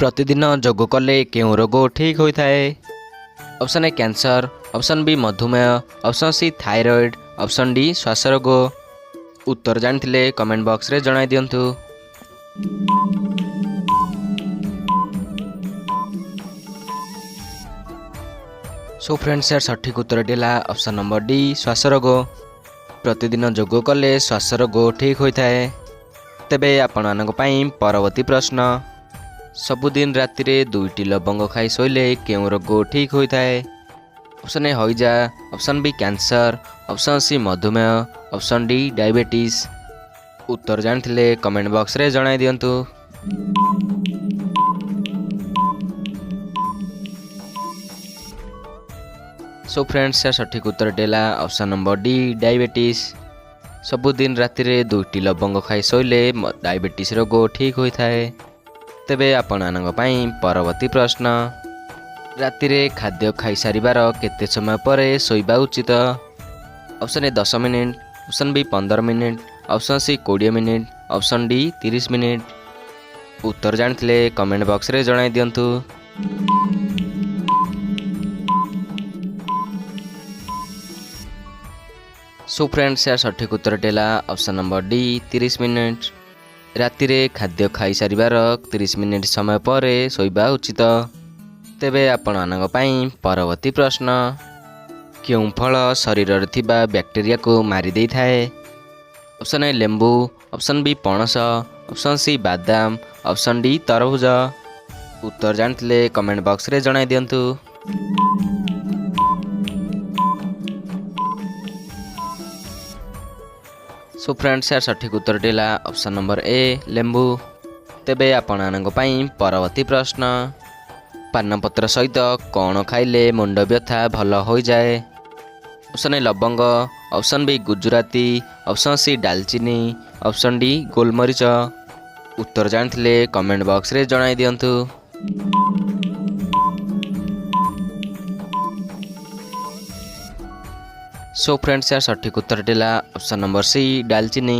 प्रतिदिन जोग कले केउं रोग ठीक होता है? Option A cancer, option B मधुमेह, option C thyroid, option D श्वास रोग। उत्तर जानथिले कमेंट बॉक्स रे जणाई दियंतु। सो फ्रेंड्स यार सठिक उत्तर दिला ऑप्शन नंबर डी श्वास रोग। प्रतिदिन जोग कले श्वास रोग ठीक होता है। तेबे आपण मानक पई परवर्ती प्रश्न, सबुदिन राति रे 2टी लवंग खाई शोले केउं रोग ठीक होता है? ऑप्शन ए हईजा, option B cancer, option C मधुमेह, ऑप्शन डी डायबिटीज। उत्तर जानथिले कमेंट बॉक्स रे जणाई दियंतु। सो फ्रेंड्स यार सठिक उत्तर देला ऑप्शन नंबर डी डायबिटीज। सबुदिन राति रे 2टी लवंग खाई शोले डायबिटीज रोग ठीक होता है। तेबे आपण मानक पई परवर्ती प्रश्न, राति रे खाद्य खाई सारिबार केते समय पर शोइबा उचित? Option A 10 minute, option B 15 minute, option C 20 minute, option D 30 minute. उत्तर जानथिले कमेंट बॉक्स रे जणाई दियंतु। सो फ्रेंड्स यार सठिक उत्तर देला ऑप्शन नंबर डी 30 मिनिट। राति रे खाद्य खाई सारिबार 30 मिनिट समय पर शोइबा उचित। तेबे आपण मानक पई परवर्ती प्रश्न, केउं फल शरीर रे थिबा बैक्टेरिया को मारी देई थाए? ऑप्शन ए लेंबू, ऑप्शन बी पणस, ऑप्शन सी बादाम, ऑप्शन डी तरबूज। उत्तर जानथिले कमेंट बॉक्स रे जणाई दियंतु। सो फ्रेंड्स यार सठिक उत्तर देला ऑप्शन नंबर ए लेंबू। तेबे आपण मानक पई परवर्ती प्रश्न, पानपत्र सहित कौन खाइले मुंड व्यथा भल हो जाए? ऑप्शन ए लवंग, option B Gujarati, option C डालचीनी, ऑप्शन डी गोलमरीच। उत्तर जानथिले कमेंट बॉक्स रे जणाई दियंतु। सो फ्रेंड्स यार सठिक उत्तर देला ऑप्शन नंबर सी डालचीनी।